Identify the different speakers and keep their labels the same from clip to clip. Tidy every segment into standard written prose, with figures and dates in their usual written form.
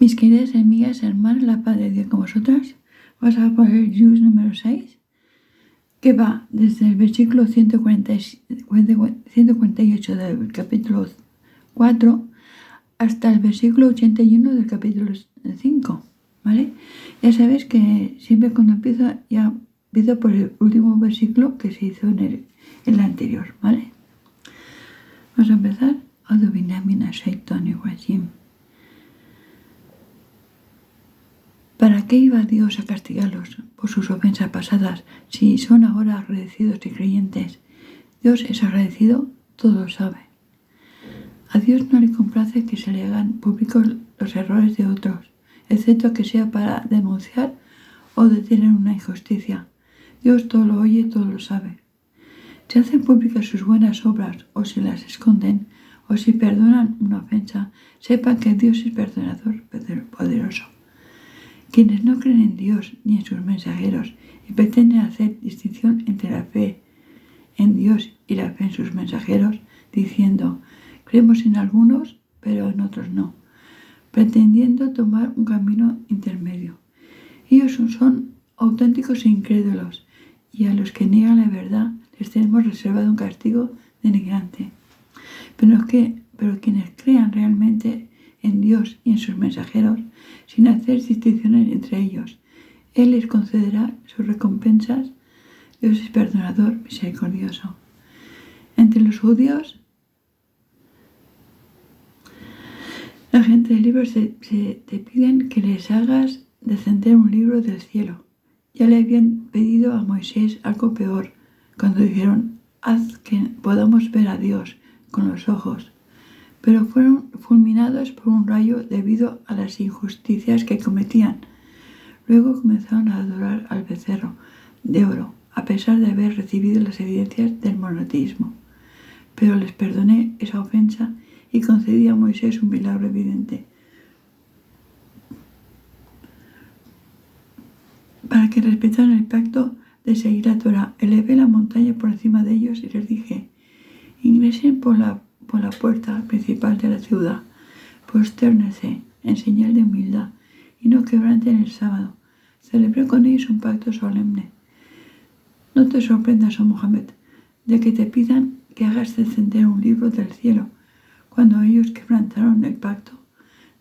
Speaker 1: Mis queridas amigas, hermanas, la paz de Dios con vosotras. Vamos a poner Jus número 6, que va desde el versículo 148 del capítulo 4 hasta el versículo 81 del capítulo 5, ¿vale? Ya sabéis que siempre cuando empiezo, ya empiezo por el último versículo que se hizo en el anterior, ¿vale? Vamos a empezar. A'udhu billahi minash shaitonir rajim. ¿Para qué iba Dios a castigarlos por sus ofensas pasadas si son ahora agradecidos y creyentes? Dios es agradecido, todo lo sabe. A Dios no le complace que se le hagan públicos los errores de otros, excepto que sea para denunciar o detener una injusticia. Dios todo lo oye, todo lo sabe. Si hacen públicas sus buenas obras o si las esconden o si perdonan una ofensa, sepan que Dios es perdonador poderoso. Quienes no creen en Dios ni en sus mensajeros y pretenden hacer distinción entre la fe en Dios y la fe en sus mensajeros, diciendo, creemos en algunos, pero en otros no, pretendiendo tomar un camino intermedio. Ellos son auténticos e incrédulos, y a los que niegan la verdad les tenemos reservado un castigo denigrante. Pero quienes crean realmente en Dios y en sus mensajeros, sin hacer distinciones entre ellos, Él les concederá sus recompensas. Dios es perdonador, misericordioso. Entre los judíos, la gente del libro te piden que les hagas descender un libro del cielo. Ya le habían pedido a Moisés algo peor, cuando dijeron, haz que podamos ver a Dios con los ojos. Pero fueron fulminados por un rayo debido a las injusticias que cometían. Luego comenzaron a adorar al becerro de oro, a pesar de haber recibido las evidencias del monoteísmo. Pero les perdoné esa ofensa y concedí a Moisés un milagro evidente, para que respetaran el pacto de seguir la Torá. Elevé la montaña por encima de ellos y les dije, ingresen por la puerta principal de la ciudad, prostérnense en señal de humildad y no quebranten el sábado. Celebré con ellos un pacto solemne. No te sorprendas, oh Mohammed, de que te pidan que hagas descender un libro del cielo. Cuando ellos quebrantaron el pacto,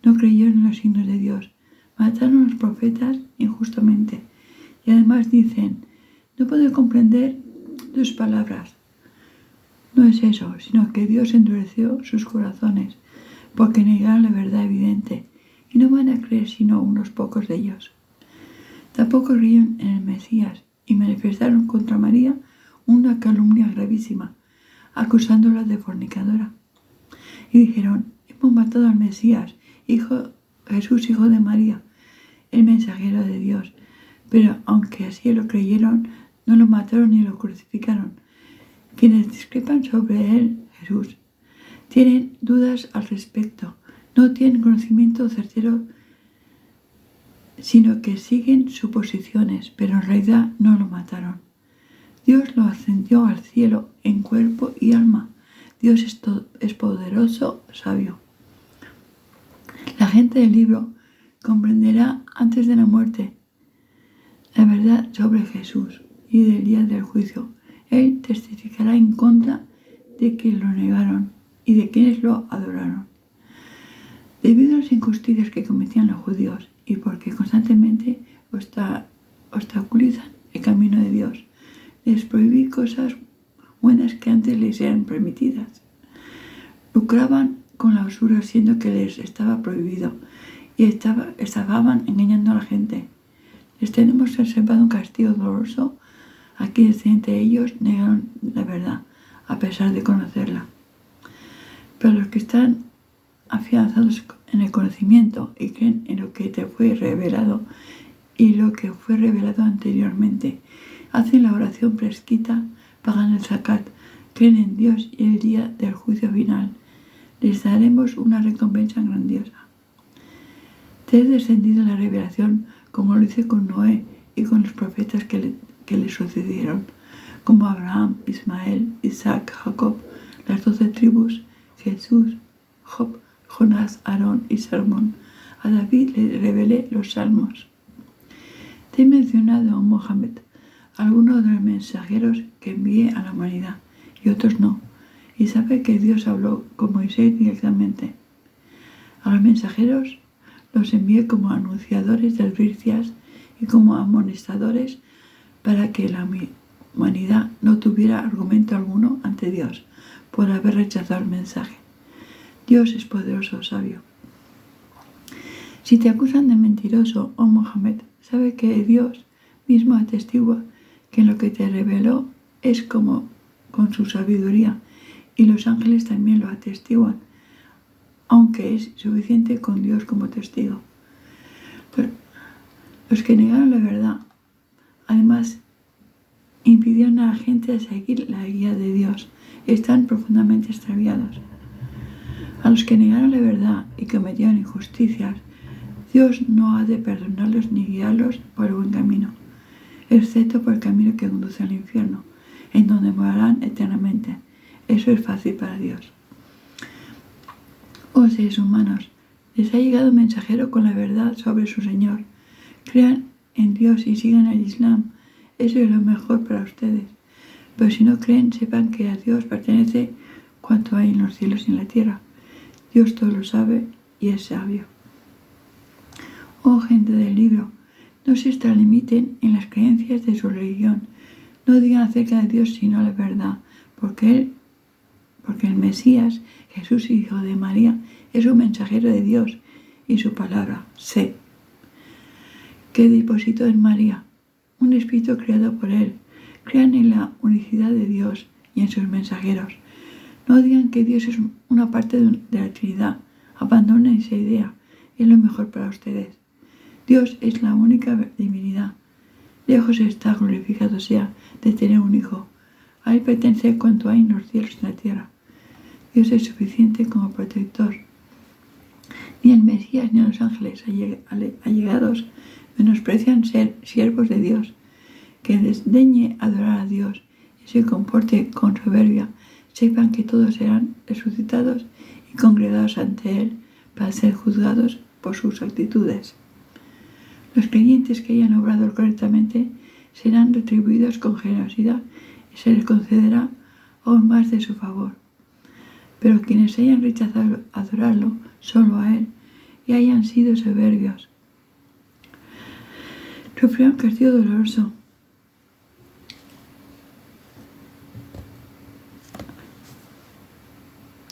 Speaker 1: no creyeron en los signos de Dios, mataron a los profetas injustamente y además dicen, no puedo comprender tus palabras. No es eso, sino que Dios endureció sus corazones, porque negaron la verdad evidente, y no van a creer sino unos pocos de ellos. Tampoco creyeron en el Mesías, y manifestaron contra María una calumnia gravísima, acusándola de fornicadora. Y dijeron, hemos matado al Mesías, Jesús, hijo de María, el mensajero de Dios. Pero aunque así lo creyeron, no lo mataron ni lo crucificaron. Quienes discrepan sobre él, Jesús, tienen dudas al respecto, no tienen conocimiento certero, sino que siguen suposiciones, pero en realidad no lo mataron. Dios lo ascendió al cielo en cuerpo y alma. Dios es poderoso, sabio. La gente del libro comprenderá antes de la muerte la verdad sobre Jesús y del día del juicio. Él testificará en contra de quienes lo negaron y de quienes lo adoraron. Debido a las injusticias que cometían los judíos y porque constantemente obstaculizan el camino de Dios, les prohibí cosas buenas que antes les eran permitidas. Lucraban con la usura siendo que les estaba prohibido y estafaban engañando a la gente. Les tenemos reservado un castigo doloroso a quienes entre ellos negaron la verdad, a pesar de conocerla. Pero los que están afianzados en el conocimiento y creen en lo que te fue revelado y lo que fue revelado anteriormente, hacen la oración prescrita, pagan el zakat, creen en Dios y el día del juicio final, les daremos una recompensa grandiosa. Te he descendido la revelación como lo hice con Noé y con los profetas que le sucedieron, como Abraham, Ismael, Isaac, Jacob, las 12 tribus, Jesús, Job, Jonás, Aarón y Salmón, A David le revelé los salmos. Te he mencionado a Mohammed, algunos de los mensajeros que envié a la humanidad, y otros no, y sabe que Dios habló con Moisés directamente. A los mensajeros los envié como anunciadores de advertencias y como amonestadores para que la humanidad no tuviera argumento alguno ante Dios por haber rechazado el mensaje. Dios es poderoso, sabio. Si te acusan de mentiroso, oh Mohammed, sabe que Dios mismo atestigua que lo que te reveló es como con su sabiduría, y los ángeles también lo atestiguan, aunque es suficiente con Dios como testigo. Los que negaron la verdad, además, impidieron a la gente seguir la guía de Dios, están profundamente extraviados. A los que negaron la verdad y cometieron injusticias, Dios no ha de perdonarlos ni guiarlos por el buen camino, excepto por el camino que conduce al infierno, en donde morarán eternamente. Eso es fácil para Dios. Oh seres humanos, les ha llegado un mensajero con la verdad sobre su Señor. Crean en Dios y sigan el Islam. Eso es lo mejor para ustedes. Pero si no creen, sepan que a Dios pertenece cuanto hay en los cielos y en la tierra. Dios todo lo sabe y es sabio. Oh gente del libro, no se extralimiten en las creencias de su religión. No digan acerca de Dios sino la verdad, porque el Mesías, Jesús, hijo de María, es un mensajero de Dios y su palabra, sé, que depositó en María, un espíritu creado por él. Crean en la unicidad de Dios y en sus mensajeros. No digan que Dios es una parte de la Trinidad. Abandonen esa idea, es lo mejor para ustedes. Dios es la única divinidad. Lejos está, glorificado sea, de tener un hijo. A él pertenece cuanto hay en los cielos y en la tierra. Dios es suficiente como protector. Ni el Mesías ni los ángeles allegados menosprecian ser siervos de Dios. Que desdeñe adorar a Dios y se comporte con soberbia, sepan que todos serán resucitados y congregados ante Él para ser juzgados por sus actitudes. Los creyentes que hayan obrado correctamente serán retribuidos con generosidad y se les concederá aún más de su favor. Pero quienes hayan rechazado adorarlo solo a Él y hayan sido soberbios, sufrirán un castigo doloroso.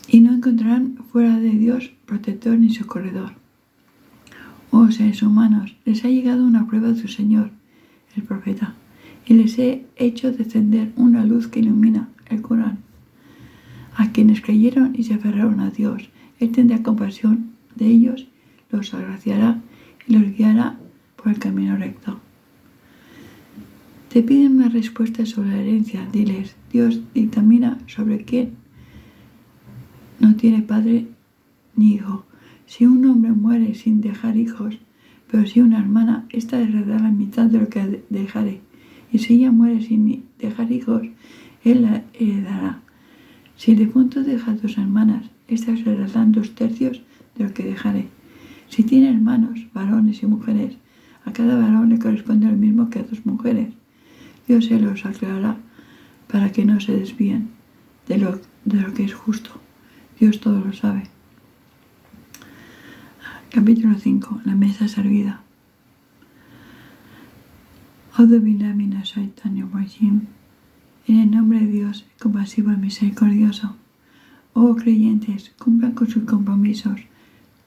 Speaker 1: Y no encontrarán fuera de Dios protector ni socorredor. Oh seres humanos, les ha llegado una prueba de su Señor, el profeta, y les he hecho descender una luz que ilumina el Corán. A quienes creyeron y se aferraron a Dios, Él tendrá compasión de ellos, los agraciará y los guiará por el camino recto. Te piden una respuesta sobre la herencia, diles, Dios dictamina sobre quién no tiene padre ni hijo. Si un hombre muere sin dejar hijos, pero si una hermana, ésta heredará la mitad de lo que dejare. Y si ella muere sin dejar hijos, él la heredará. Si el difunto deja 2 hermanas, estas heredarán 2/3 de lo que dejare. Si tiene hermanos, varones y mujeres, a cada varón le corresponde lo mismo que a 2 mujeres. Dios se los aclarará para que no se desvíen de lo que es justo. Dios todo lo sabe. Capítulo 5. La mesa servida. A'udhu billahi minash shaitanir rajim. En el nombre de Dios, compasivo y misericordioso. Oh creyentes, cumplan con sus compromisos.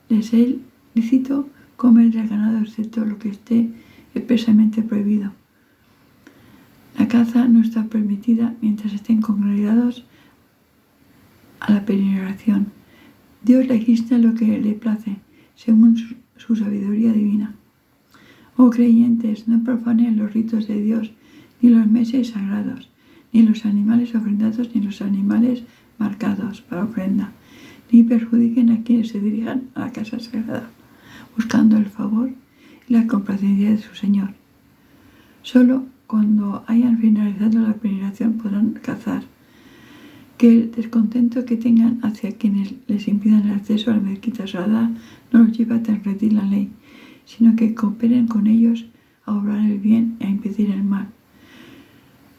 Speaker 1: Les es lícito comer del ganado excepto lo que esté expresamente prohibido. La caza no está permitida mientras estén congregados a la peregrinación. Dios legisla lo que le place, según su sabiduría divina. Oh creyentes, no profanen los ritos de Dios, ni los meses sagrados, ni los animales ofrendados, ni los animales marcados para ofrenda, ni perjudiquen a quienes se dirijan a la casa sagrada, buscando el favor y la complacencia de su Señor. Solo cuando hayan finalizado la peregrinación podrán cazar. Que el descontento que tengan hacia quienes les impidan el acceso a la mezquita sagrada no los lleva a transgredir la ley, sino que cooperen con ellos a obrar el bien y a impedir el mal.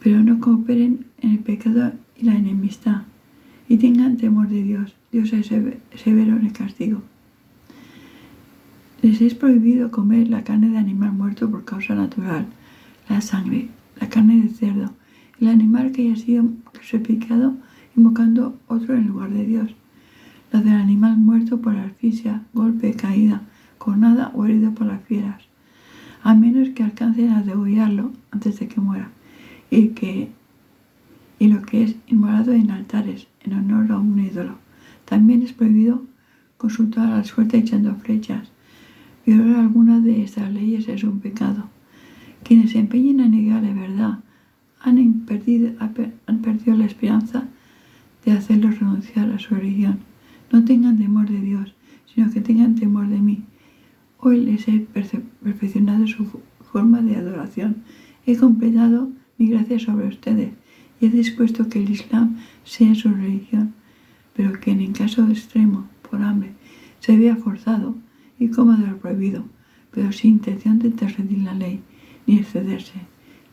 Speaker 1: Pero no cooperen en el pecado y la enemistad, y tengan temor de Dios. Dios es severo en el castigo. Les es prohibido comer la carne de animal muerto por causa natural, la sangre, la carne de cerdo, el animal que haya sido sacrificado invocando otro en lugar de Dios, la del animal muerto por asfixia, golpe, caída, cornada o herido por las fieras, a menos que alcancen a degollarlo antes de que muera, y lo que es inmolado en altares, en honor a un ídolo. También es prohibido consultar a la suerte echando flechas. Violar alguna de estas leyes es un pecado. Quienes se empeñen a negar la verdad han perdido la esperanza de hacerlos renunciar a su religión. No tengan temor de Dios, sino que tengan temor de mí. Hoy les he perfeccionado su forma de adoración. He completado mi gracia sobre ustedes y he dispuesto que el Islam sea su religión, pero quien en caso extremo, por hambre, se vea forzado y coma de lo prohibido, pero sin intención de transgredir la ley ni excederse.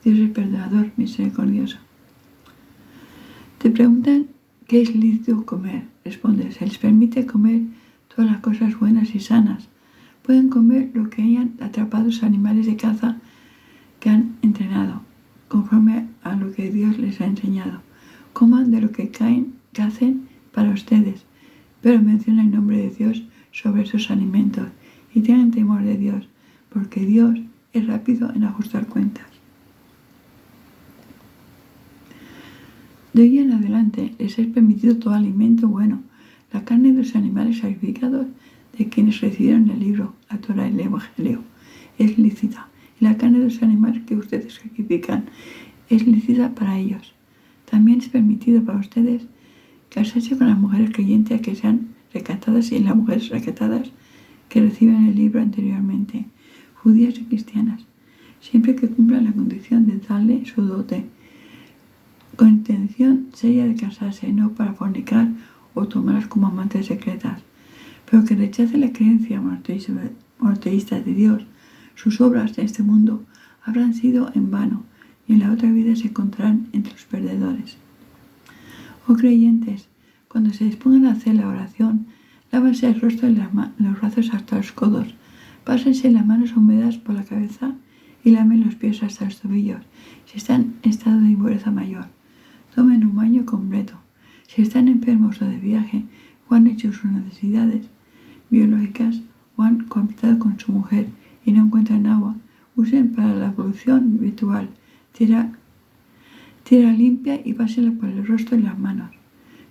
Speaker 1: Dios es perdonador, misericordioso. Te preguntan qué es lícito comer. Responde, se les permite comer todas las cosas buenas y sanas. Pueden comer lo que hayan atrapado los animales de caza que han entrenado, conforme a lo que Dios les ha enseñado. Coman de lo que cacen para ustedes, pero mencionen el nombre de Dios sobre esos alimentos y tengan temor de Dios, porque Dios es rápido en ajustar cuentas. De hoy en adelante les es permitido todo alimento bueno, la carne de los animales sacrificados de quienes recibieron el libro, la Torá y el Evangelio, es lícita, y la carne de los animales que ustedes sacrifican es lícita para ellos. También es permitido para ustedes casarse con las mujeres creyentes que sean recatadas y las mujeres recatadas que reciben el libro anteriormente, judías y cristianas, siempre que cumplan la condición de darle su dote, con intención seria de casarse, no para fornicar o tomarlas como amantes secretas, pero que rechace la creencia monoteísta de Dios. Sus obras en este mundo habrán sido en vano y en la otra vida se encontrarán entre los perdedores. Oh creyentes, cuando se dispongan a hacer la oración, lávense el rostro y los brazos hasta los codos, pásense las manos húmedas por la cabeza y lamen los pies hasta los tobillos, si están en estado de impureza mayor. Tomen un baño completo. Si están enfermos o de viaje, o han hecho sus necesidades biológicas, o han cohabitado con su mujer y no encuentran agua, usen para la ablución ritual tierra limpia y pásenla por el rostro y las manos.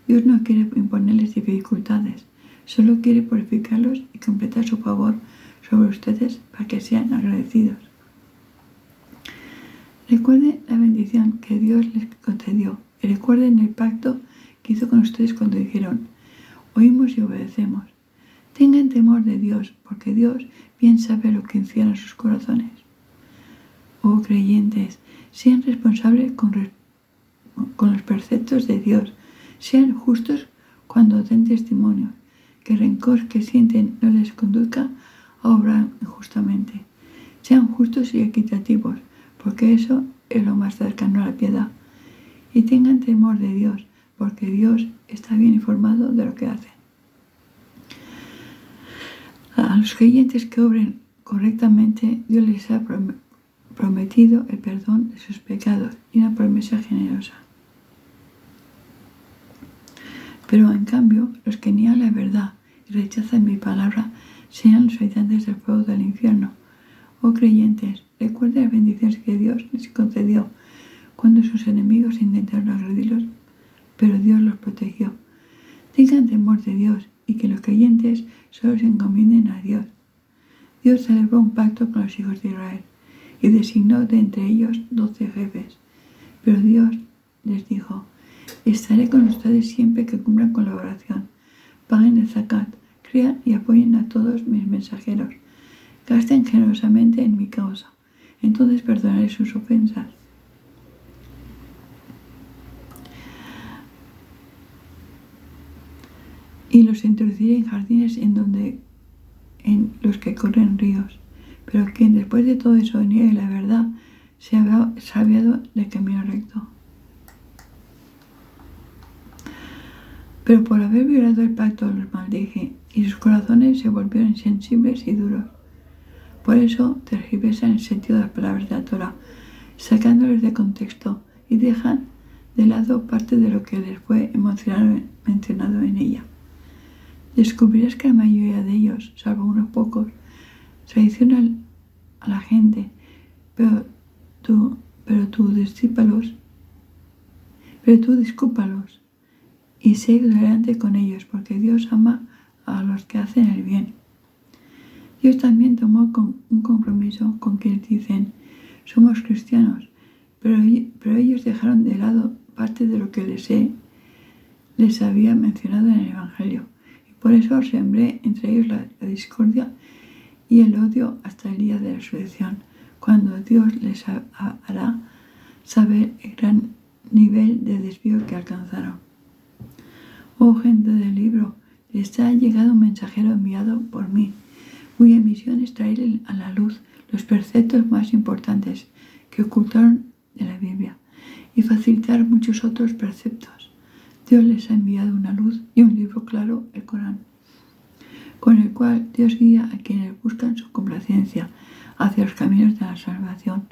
Speaker 1: Dios no quiere imponerles dificultades, solo quiere purificarlos y completar su favor sobre ustedes para que sean agradecidos. Recuerden la bendición que Dios les concedió y recuerden el pacto que hizo con ustedes cuando dijeron, oímos y obedecemos. Tengan temor de Dios, porque Dios bien sabe lo que encierran sus corazones. Oh creyentes, sean responsables con los preceptos de Dios, sean justos cuando den testimonio, que el rencor que sienten no les conduzca a obrar injustamente. Sean justos y equitativos, porque eso es lo más cercano a la piedad. Y tengan temor de Dios, porque Dios está bien informado de lo que hacen. A los creyentes que obren correctamente, Dios les ha prometido el perdón de sus pecados y una promesa generosa. Pero en cambio, los que niegan la verdad y rechazan mi palabra sean los habitantes del fuego del infierno. Oh creyentes, recuerden las bendiciones que Dios les concedió cuando sus enemigos intentaron agredirlos, pero Dios los protegió. Tengan temor de Dios y que los creyentes solo se encomienden a Dios. Dios celebró un pacto con los hijos de Israel y designó de entre ellos 12 jefes. Pero Dios les dijo, estaré con ustedes siempre que cumplan con la oración, paguen el zakat, crean y apoyen a todos mis mensajeros, gasten generosamente en mi causa, entonces perdonaré sus ofensas. y los introduciré en jardines en los que corren ríos. Pero quien después de todo eso niegue la verdad se ha extraviado del camino recto. Pero por haber violado el pacto los maldije, y sus corazones se volvieron insensibles y duros. Por eso tergiversan el sentido de las palabras de la Torá, sacándoles de contexto, y dejan de lado parte de lo que les fue mencionado en ella. Descubrirás que la mayoría de ellos, salvo unos pocos, traicionan a la gente, pero tú discúlpalos y sé tolerante con ellos, porque Dios ama a los que hacen el bien. Dios también tomó un compromiso con quienes dicen, somos cristianos, pero ellos dejaron de lado parte de lo que les había mencionado en el Evangelio, y por eso sembré entre ellos la discordia y el odio hasta el día de la resurrección, cuando Dios les hará saber el gran nivel de desvío que alcanzaron. Oh gente del libro, les ha llegado un mensajero enviado por mí, cuya misión es traer a la luz los preceptos más importantes que ocultaron de la Biblia y facilitar muchos otros preceptos. Dios les ha enviado una luz y un libro claro, el Corán, con el cual Dios guía a quienes buscan su complacencia hacia los caminos de la salvación.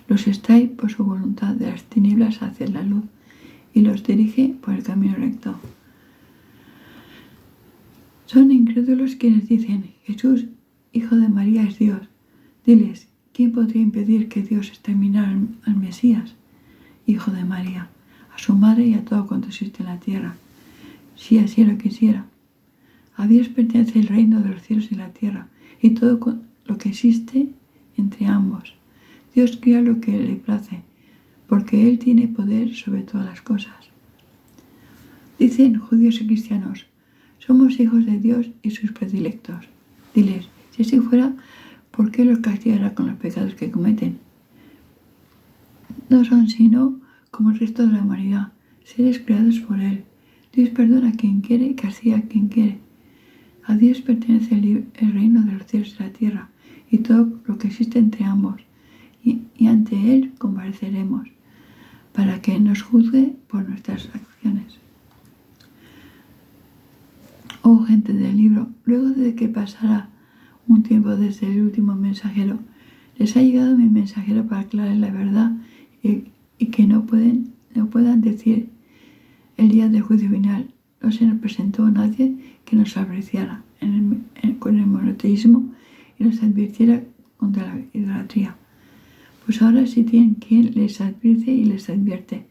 Speaker 1: Los extrae por su voluntad de las tinieblas hacia la luz y los dirige por el camino recto. Son incrédulos quienes dicen, Jesús, hijo de María, es Dios. Diles, ¿quién podría impedir que Dios exterminara al Mesías, hijo de María, a su madre y a todo cuanto existe en la tierra, si así lo quisiera? A Dios pertenece el reino de los cielos y la tierra, y todo lo que existe entre ambos. Dios crea lo que le place, porque Él tiene poder sobre todas las cosas. Dicen judíos y cristianos, somos hijos de Dios y sus predilectos. Diles, si así fuera, ¿por qué los castigará con los pecados que cometen? No son sino como el resto de la humanidad, seres creados por Él. Dios perdona a quien quiere y castiga a quien quiere. A Dios pertenece el reino de los cielos y la tierra, y todo lo que existe entre ambos, y ante Él compareceremos, para que nos juzgue por nuestras acciones. Oh gente del libro, luego de que pasara un tiempo desde el último mensajero, les ha llegado mi mensajero para aclarar la verdad y que no puedan decir el día del juicio final, no se nos presentó nadie que nos apreciara con el monoteísmo y nos advirtiera contra la idolatría. Pues ahora sí tienen quien les advierte y les advierte,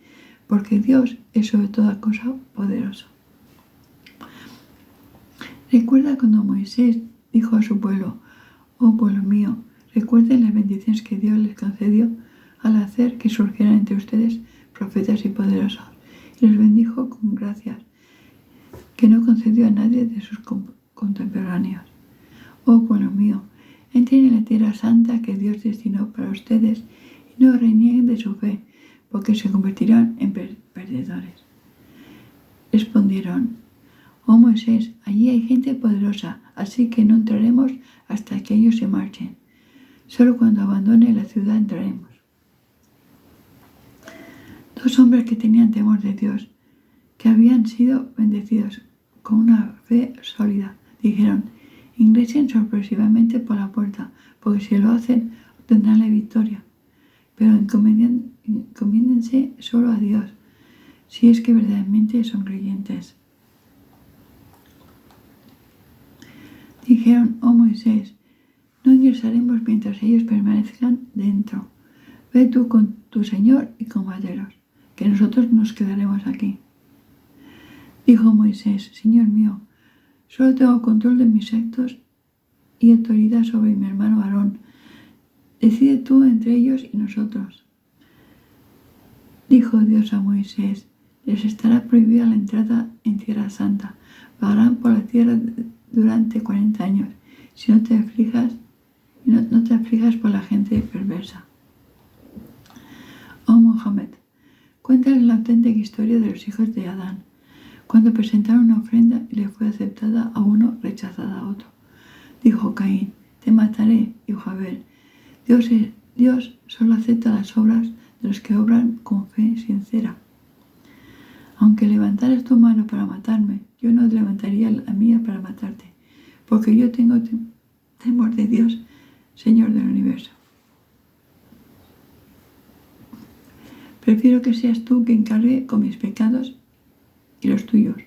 Speaker 1: porque Dios es sobre toda cosa poderoso. Recuerda cuando Moisés dijo a su pueblo, oh pueblo mío, recuerden las bendiciones que Dios les concedió al hacer que surgieran entre ustedes profetas y poderosos, y los bendijo con gracias que no concedió a nadie de sus contemporáneos. Oh pueblo mío, entren en la tierra santa que Dios destinó para ustedes y no renieguen de su fe, porque se convertirán en perdedores. Respondieron, oh Moisés, allí hay gente poderosa, así que no entraremos hasta que ellos se marchen. Solo cuando abandone la ciudad entraremos. Dos hombres que tenían temor de Dios, que habían sido bendecidos con una fe sólida, dijeron, ingresen sorpresivamente por la puerta, porque si lo hacen obtendrán la victoria. Pero encomiéndense solo a Dios, si es que verdaderamente son creyentes. Dijeron, oh Moisés, no ingresaremos mientras ellos permanezcan dentro. Ve tú con tu Señor y combátelos, que nosotros nos quedaremos aquí. Dijo Moisés, Señor mío, solo tengo control de mis actos y autoridad sobre mi hermano Aarón. Decide tú entre ellos y nosotros. Dijo Dios a Moisés, les estará prohibida la entrada en tierra santa. Vagarán por la tierra durante 40 años, si no te aflijas por la gente perversa. Oh Mohammed, cuéntales la auténtica historia de los hijos de Adán, Cuando presentaron una ofrenda y le fue aceptada a uno, rechazada a otro. Dijo Caín: te mataré. Dijo Abel: Dios solo acepta las obras de los que obran con fe sincera. Aunque levantaras tu mano para matarme, yo no levantaría la mía para matarte, porque yo tengo temor de Dios, Señor del universo. Prefiero que seas tú quien cargue con mis pecados y los tuyos,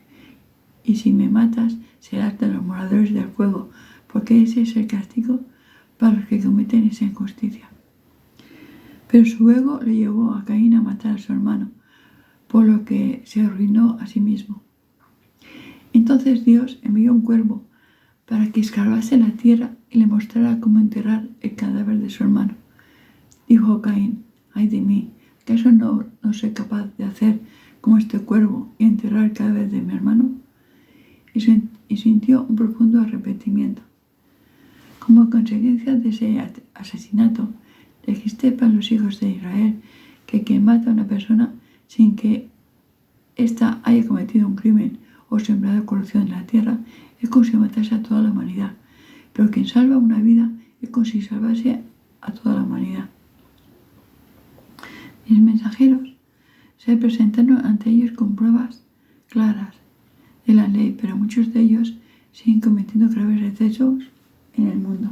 Speaker 1: y si me matas, serás de los moradores del fuego, porque ese es el castigo para los que cometen esa injusticia. Pero su ego le llevó a Caín a matar a su hermano, por lo que se arruinó a sí mismo. Entonces Dios envió un cuervo para que escarbase la tierra y le mostrara cómo enterrar el cadáver de su hermano. Dijo Caín: ay de mí, ¿acaso no soy capaz de hacer como este cuervo y enterrar el cadáver de mi hermano? Y sintió un profundo arrepentimiento. Como consecuencia de ese asesinato, dijiste para los hijos de Israel que quien mata a una persona sin que ésta haya cometido un crimen o sembrado corrupción en la tierra es como si matase a toda la humanidad, pero quien salva una vida es como si salvase a toda la humanidad. Mis mensajeros se presentaron ante ellos con pruebas claras de la ley, pero muchos de ellos siguen cometiendo graves excesos en el mundo.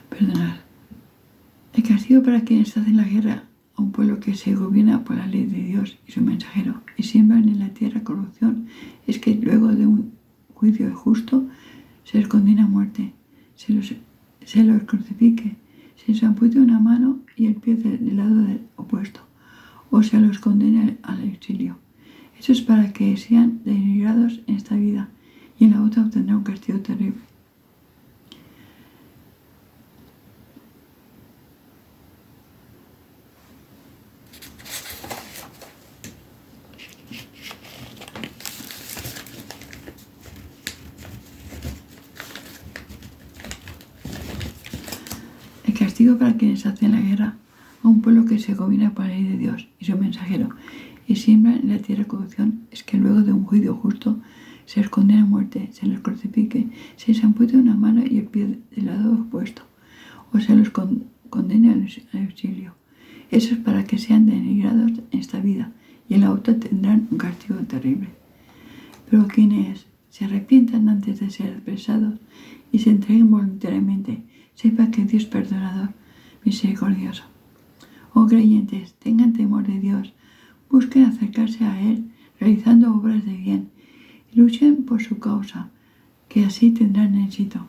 Speaker 1: Perdonad. El castigo para quienes hacen la guerra a un pueblo que se gobierna por la ley de Dios y su mensajero y siembran en la tierra corrupción es que luego de un juicio justo se les condena a muerte, se los crucifique, se les ampute una mano y el pie del lado opuesto, o se los condene al exilio. Eso es para que sean denigrados en esta vida y en la otra obtendrán un castigo terrible. Castigo para quienes hacen la guerra a un pueblo que se gobierna por la ley de Dios y su mensajero y siembran en la tierra corrupción es que luego de un juicio justo se les condena a muerte, se les crucifique, se les ampute una mano y el pie del lado opuesto, o se los condene al exilio. Eso es para que sean denigrados en esta vida y en la otra tendrán un castigo terrible. Pero quienes se arrepientan antes de ser apresados y se entreguen voluntariamente, sepa que Dios es perdonador, misericordioso. Oh creyentes, tengan temor de Dios, busquen acercarse a Él realizando obras de bien y luchen por su causa, que así tendrán éxito.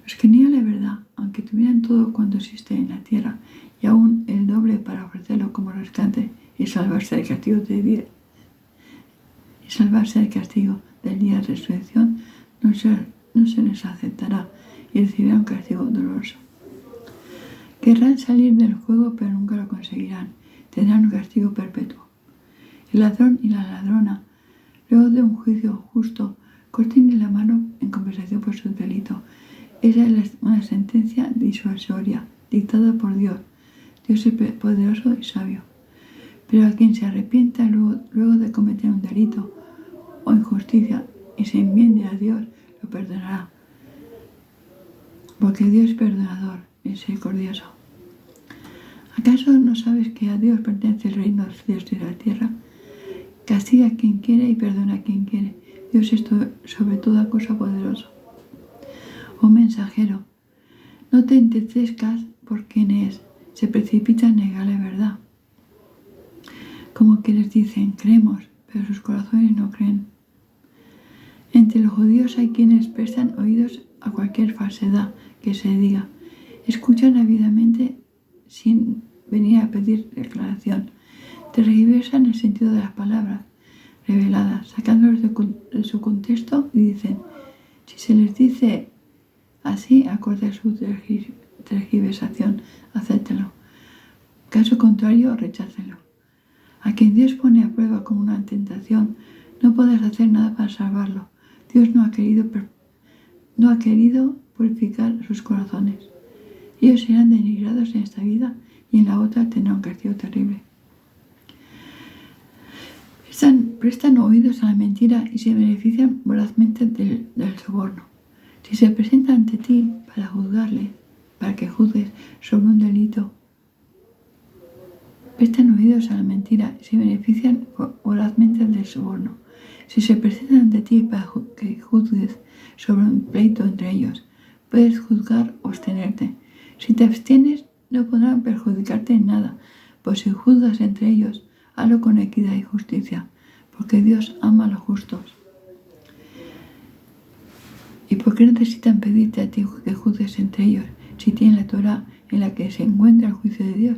Speaker 1: Los que niegan la verdad, aunque tuvieran todo cuanto existe en la tierra y aún el doble para ofrecerlo como rescate y salvarse del castigo del día de resurrección, no se les aceptará y recibirán un castigo doloroso. Querrán salir del fuego, pero nunca lo conseguirán. Tendrán un castigo perpetuo. El ladrón y la ladrona, luego de un juicio justo, corten la mano en compensación por su delito. Esa es una sentencia disuasoria, dictada por Dios. Dios es poderoso y sabio. Pero a quien se arrepienta luego de cometer un delito o injusticia y se enmiende a Dios, lo perdonará. Porque Dios es perdonador, misericordioso. ¿Acaso no sabes que a Dios pertenece el reino de los cielos y de la tierra? Castiga a quien quiere y perdona a quien quiere. Dios es sobre toda cosa poderoso. Oh mensajero, no te entristezcas por quienes se precipitan a negar la verdad. Como quienes dicen, creemos, pero sus corazones no creen. Entre los judíos hay quienes prestan oídos a cualquier falsedad que se diga. Escuchan ávidamente sin venir a pedir declaración. Tergiversan el sentido de las palabras reveladas, sacándolos de su contexto y dicen, si se les dice así, acorde a su tergiversación, acéptenlo. Caso contrario, rechácenlo. A quien Dios pone a prueba con una tentación, no podrás hacer nada para salvarlo. Dios no ha querido purificar sus corazones. Ellos serán denigrados en esta vida y en la otra tendrán un castigo terrible. Prestan oídos a la mentira y se benefician vorazmente del soborno. Si se presenta ante ti para que juzgues sobre un delito, prestan oídos a la mentira y se benefician vorazmente del soborno. Si se presentan ante ti para que juzgues sobre un pleito entre ellos, puedes juzgar o abstenerte. Si te abstienes, no podrán perjudicarte en nada, pues si juzgas entre ellos, hazlo con equidad y justicia, porque Dios ama a los justos. ¿Y por qué necesitan pedirte a ti que juzgues entre ellos, si tienen la Torá en la que se encuentra el juicio de Dios?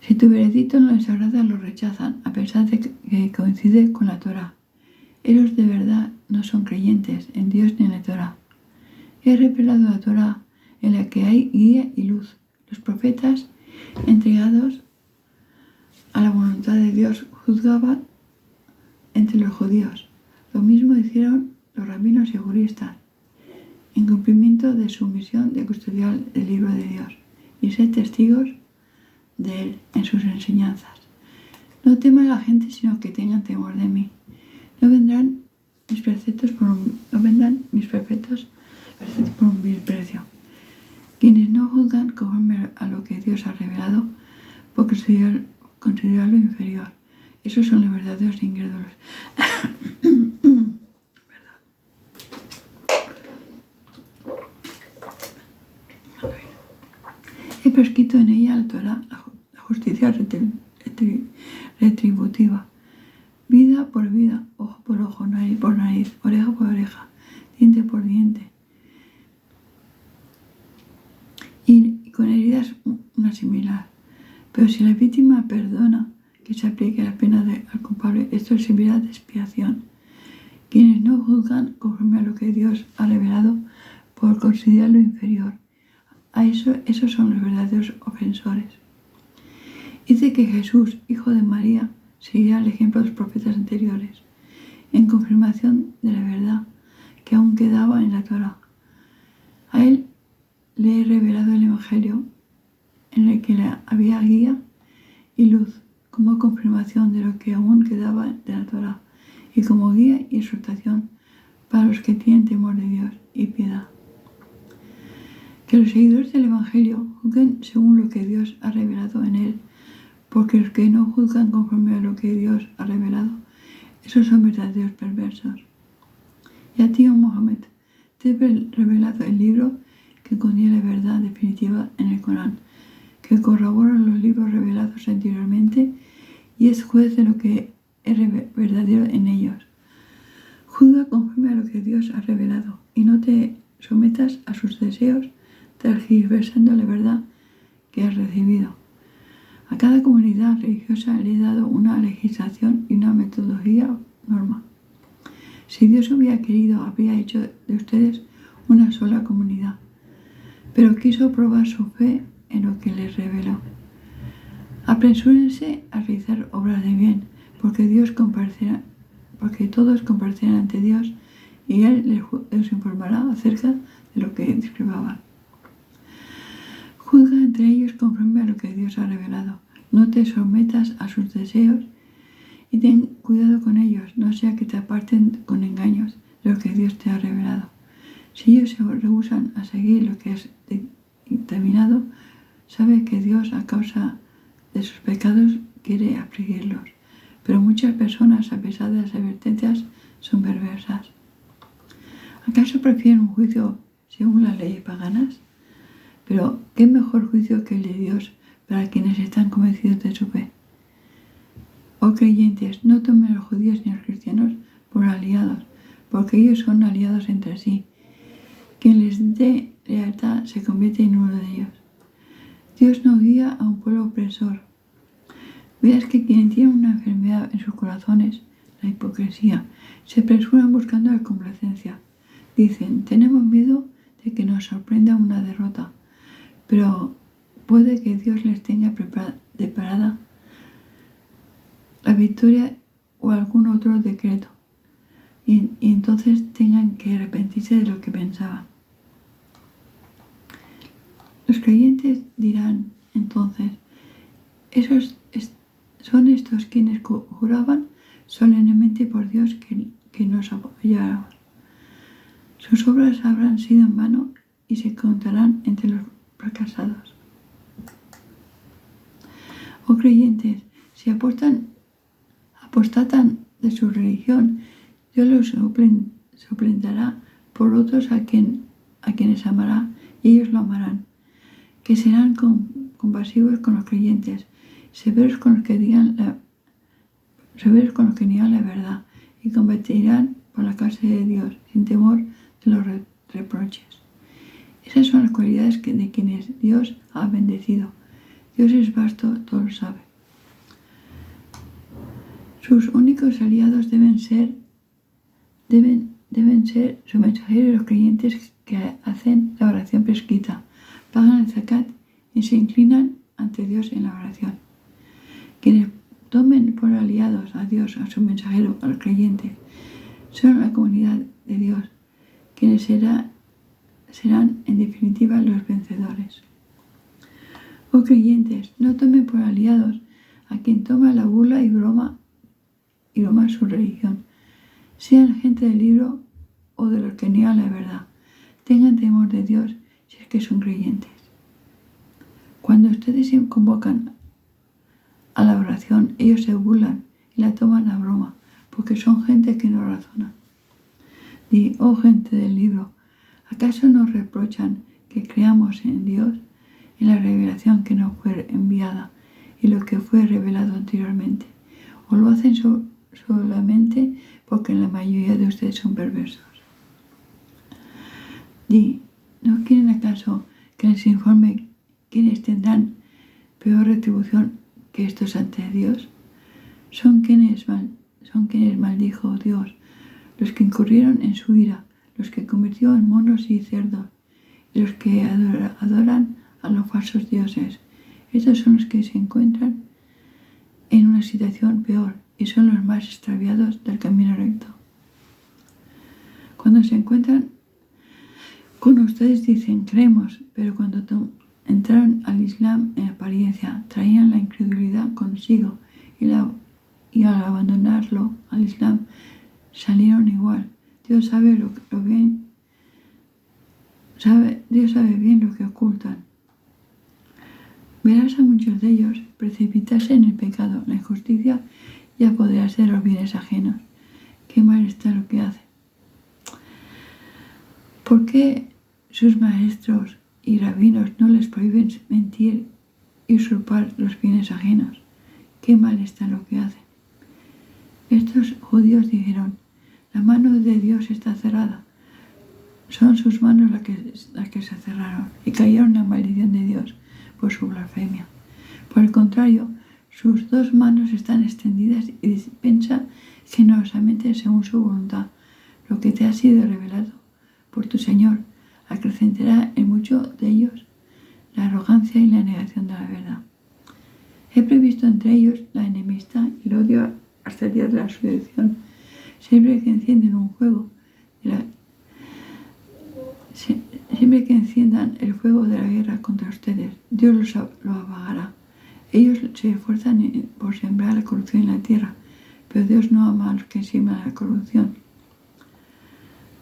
Speaker 1: Si tu veredicto no les agrada, lo rechazan, a pesar de que coincide con la Torá. Ellos de verdad no son creyentes en Dios ni en la Torá. He revelado la Torá en la que hay guía y luz. Los profetas, entregados a la voluntad de Dios, juzgaban entre los judíos. Lo mismo hicieron los rabinos y juristas, en cumplimiento de su misión de custodiar el libro de Dios y ser testigos de él en sus enseñanzas. No teman a la gente, sino que tengan temor de mí. No vendrán mis preceptos por un vil precio. Quienes no juzgan conforme a lo que Dios ha revelado, por considerarlo inferior. Esos son los verdaderos incrédulos. He prescrito en ella la Torá, la justicia retributiva, vida por vida, ojo por ojo, nariz por nariz, oreja por oreja, diente por diente, y con heridas una similar. Pero si la víctima perdona, que se aplique la pena al culpable, esto servirá de expiación. Quienes no juzgan conforme a lo que Dios ha revelado por considerarlo inferior, esos son los verdaderos ofensores. Dice que Jesús, hijo de María, seguirá el ejemplo de los profetas anteriores, en confirmación de la verdad que aún quedaba en la Torá. A él le he revelado el Evangelio, en el que había guía y luz, como confirmación de lo que aún quedaba de la Torá, y como guía y exhortación para los que tienen temor de Dios y piedad. Que los seguidores del Evangelio juzguen según lo que Dios ha revelado en él, porque los que no juzgan conforme a lo que Dios ha revelado, esos son verdaderos perversos. Y a ti, oh Mohammed, te he revelado el libro que contiene la verdad definitiva en el Corán, que corrobora los libros revelados anteriormente y es juez de lo que es verdadero en ellos. Juzga conforme a lo que Dios ha revelado y no te sometas a sus deseos, tergiversando la verdad que has recibido. A cada comunidad religiosa le he dado una legislación y una metodología norma. Si Dios hubiera querido, habría hecho de ustedes una sola comunidad, pero quiso probar su fe en lo que les reveló. Apresúrense a realizar obras de bien, porque todos comparecerán ante Dios y Él les informará acerca de lo que discrepaban. Juzga entre ellos conforme a lo que Dios ha revelado. No te sometas a sus deseos y ten cuidado con ellos, no sea que te aparten con engaños de lo que Dios te ha revelado. Si ellos se rehúsan a seguir lo que has dictaminado, sabe que Dios, a causa de sus pecados, quiere afligirlos. Pero muchas personas, a pesar de las advertencias, son perversas. ¿Acaso prefieren un juicio según las leyes paganas? Pero, ¿qué mejor juicio que el de Dios para quienes están convencidos de su fe? Oh creyentes, no tomen a los judíos ni a los cristianos por aliados, porque ellos son aliados entre sí. Quien les dé lealtad se convierte en uno de ellos. Dios no guía a un pueblo opresor. Verás que quienes tienen una enfermedad en sus corazones, la hipocresía, se apresuran buscando la complacencia. Dicen, tenemos miedo de que nos sorprenda una derrota, pero puede que Dios les tenga preparada la victoria o algún otro decreto, y entonces tengan que arrepentirse de lo que pensaban. Los creyentes dirán entonces: son estos quienes juraban solemnemente por Dios que nos apoyaron. Sus obras habrán sido en vano y se contarán entre los fracasados. Oh creyentes, si apostatan de su religión, Dios los suplentará por otros a quienes amará, y ellos lo amarán, que serán compasivos con los creyentes, severos con los que niegan la verdad, y combatirán por la causa de Dios, sin temor de los reproches. Esas son las cualidades de quienes Dios ha bendecido. Dios es vasto, todo lo sabe. Sus únicos aliados deben ser su mensajero y los creyentes que hacen la oración prescrita, pagan el zakat y se inclinan ante Dios en la oración. Quienes tomen por aliados a Dios, a su mensajero, a los creyentes, son la comunidad de Dios, quienes serán en definitiva los vencedores. Oh creyentes, no tomen por aliados a quien toma la burla y broma su religión, sean gente del libro o de los que niegan la verdad. Tengan temor de Dios si es que son creyentes. Cuando ustedes se convocan a la oración, ellos se burlan y la toman a broma, porque son gente que no razona. Di: oh gente del libro, ¿acaso nos reprochan que creamos en Dios, en la revelación que nos fue enviada y lo que fue revelado anteriormente? ¿O lo hacen solamente porque la mayoría de ustedes son perversos? Di: ¿no quieren acaso que les informe quiénes tendrán peor retribución que estos ante Dios? Son quienes maldijo Dios, los que incurrieron en su ira, los que convirtió en monos y cerdos, y los que adoran a los falsos dioses. Estos son los que se encuentran en una situación peor y son los más extraviados del camino recto. Cuando se encuentran con ustedes dicen: creemos, pero cuando entraron al Islam en apariencia, traían la incredulidad consigo y al abandonarlo al Islam salieron igual. Dios sabe bien lo que ocultan. Verás a muchos de ellos precipitarse en el pecado, la injusticia y apoderarse de los bienes ajenos. Qué mal está lo que hacen. ¿Por qué sus maestros y rabinos no les prohíben mentir y usurpar los bienes ajenos? Qué mal está lo que hacen. Estos judíos dijeron: la mano de Dios está cerrada. Son sus manos las que se cerraron y cayeron en la maldición de Dios por su blasfemia. Por el contrario, sus dos manos están extendidas y dispensa generosamente según su voluntad. Lo que te ha sido revelado por tu Señor acrecentará en muchos de ellos la arrogancia y la negación de la verdad. He previsto entre ellos la enemistad y el odio hasta el día de la resurrección. Siempre que enciendan el fuego de la guerra contra ustedes, Dios lo apagará. Ellos se esfuerzan por sembrar la corrupción en la tierra, pero Dios no ama a los que siembran la corrupción.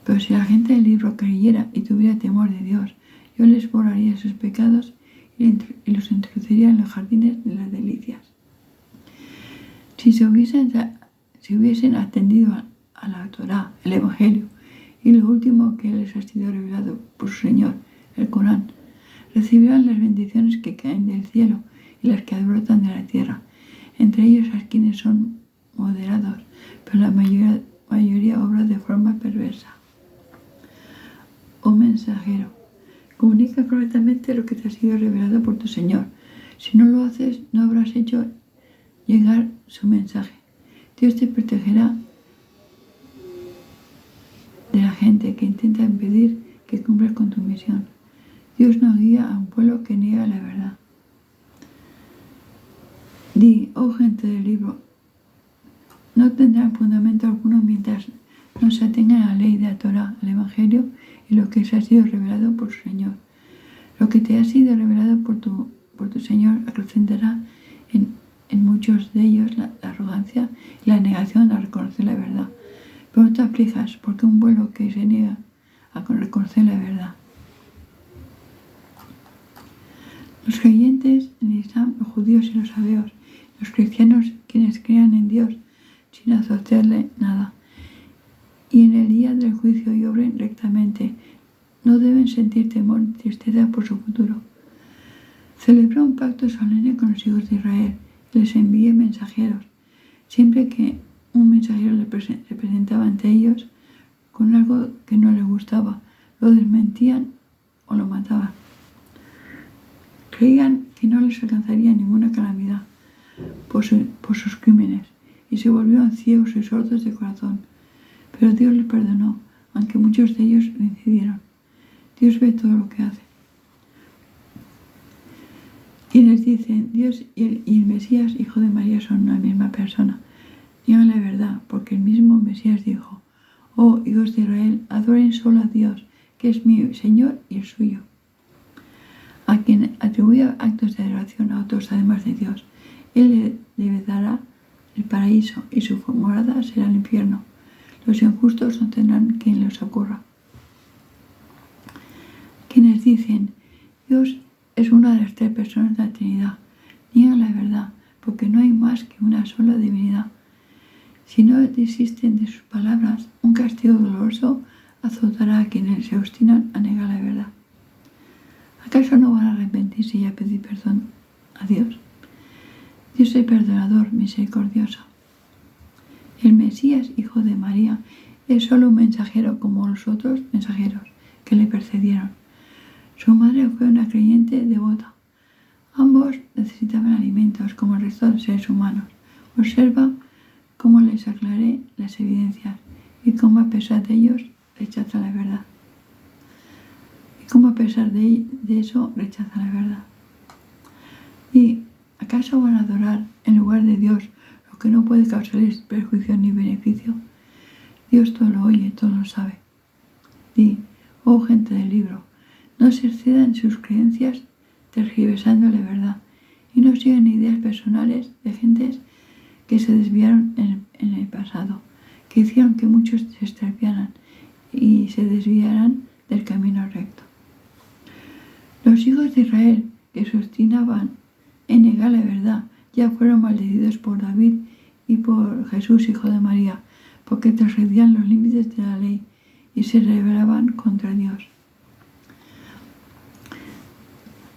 Speaker 1: Pero si la gente del libro creyera y tuviera temor de Dios, yo les borraría sus pecados y los introduciría en los jardines de las delicias. Si hubiesen atendido a la Torá, el Evangelio, y lo último que les ha sido revelado por su Señor, el Corán, recibirán las bendiciones que caen del cielo y las que brotan de la tierra, entre ellos a quienes son moderados, pero la mayoría obra de forma perversa. Oh mensajero, comunica correctamente lo que te ha sido revelado por tu Señor. Si no lo haces, no habrás hecho llegar su mensaje. Dios te protegerá de la gente que intenta impedir que cumples con tu misión. Dios no guía a un pueblo que niega la verdad. Di, oh gente del libro, no tendrán fundamento alguno mientras no se atengan a la ley de la Torá, al Evangelio y lo que les ha sido revelado por su Señor. Lo que te ha sido revelado por tu Señor acrecentará en muchos de ellos la arrogancia y la negación a reconocer la verdad. Pero no te aflijas, porque un pueblo que se niega a reconocer la verdad. Los creyentes en el Islam, los judíos y los sabeos, los cristianos quienes crean en Dios sin asociarle nada, y en el día del juicio y obren rectamente, no deben sentir temor ni tristeza por su futuro. Celebró un pacto solemne con los hijos de Israel y les envié mensajeros. Siempre que un mensajero se presentaba ante ellos con algo que no les gustaba, lo desmentían o lo mataban. Creían que no les alcanzaría ninguna calamidad por sus crímenes y se volvieron ciegos y sordos de corazón. Pero Dios les perdonó, aunque muchos de ellos lo incidieron. Dios ve todo lo que hace. Quienes dicen Dios y el Mesías, hijo de María, son la misma persona, niegan la verdad, porque el mismo Mesías dijo: oh hijos de Israel, adoren solo a Dios, que es mi Señor y el suyo. A quien atribuya actos de adoración a otros además de Dios, Él le dará el paraíso y su morada será el infierno. Los injustos no tendrán quien los socorra. Quienes dicen Dios es una de las tres personas de la Trinidad, niegan la verdad, porque no hay más que una sola divinidad. Si no desisten de sus palabras, un castigo doloroso azotará a quienes se obstinan a negar la verdad. ¿Acaso no van a arrepentirse y a pedir perdón a Dios? Dios es perdonador, misericordioso. El Mesías, hijo de María, es solo un mensajero como los otros mensajeros que le precedieron. Su madre fue una creyente devota. Ambos necesitaban alimentos como el resto de los seres humanos. Observa cómo les aclaré las evidencias y cómo a pesar de ellos rechaza la verdad. Y cómo a pesar de eso rechaza la verdad. ¿Y acaso van a adorar en lugar de Dios lo que no puede causarles perjuicio ni beneficio? Dios todo lo oye, todo lo sabe. Di, oh gente del libro, no se excedan en sus creencias tergiversando la verdad y no sigan ideas personales de gentes que se desviaron en el pasado, que hicieron que muchos se extraviaran y se desviaran del camino recto. Los hijos de Israel que se obstinaban en negar la verdad ya fueron maldecidos por David y por Jesús, hijo de María, porque transgredían los límites de la ley y se rebelaban contra Dios.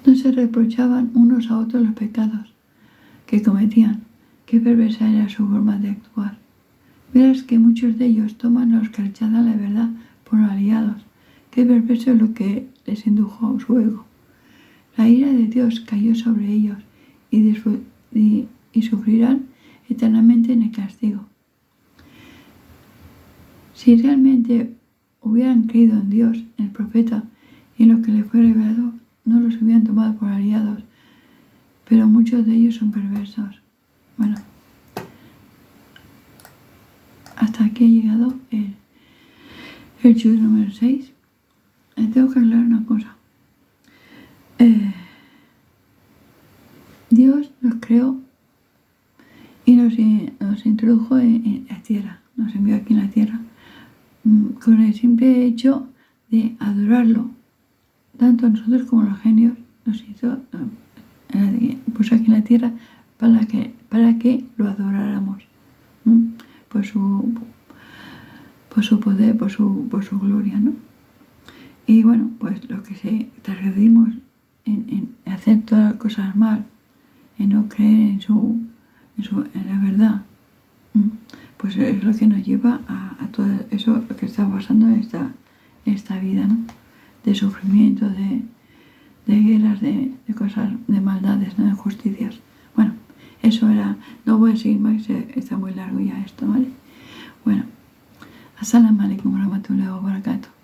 Speaker 1: No se reprochaban unos a otros los pecados que cometían. Qué perversa era su forma de actuar. Verás que muchos de ellos toman a los que rechazan la verdad por aliados. Qué perverso es lo que les indujo su ego. La ira de Dios cayó sobre ellos y sufrirán eternamente en el castigo. Si realmente hubieran creído en Dios, en el profeta y en lo que le fue revelado, no los hubieran tomado por aliados, pero muchos de ellos son perversos. Bueno, hasta aquí ha llegado el chute número 6. Tengo que aclarar una cosa. Dios nos creó y nos introdujo en la tierra, nos envió aquí en la tierra, con el simple hecho de adorarlo. Tanto nosotros como los genios nos hizo puso aquí en la tierra para que lo adoráramos por su poder, por su gloria, ¿no? Y bueno, pues lo que transgredimos en hacer todas las cosas mal, en no creer en la verdad, pues es lo que nos lleva a todo eso lo que está pasando en esta vida, ¿no? De sufrimiento, de guerras, de cosas, de maldades, ¿no? De injusticias. Bueno, eso era, no voy a seguir más, está muy largo ya esto, ¿vale? Bueno, As-salamu alaykum wa rahmatullahi wa barakatuh.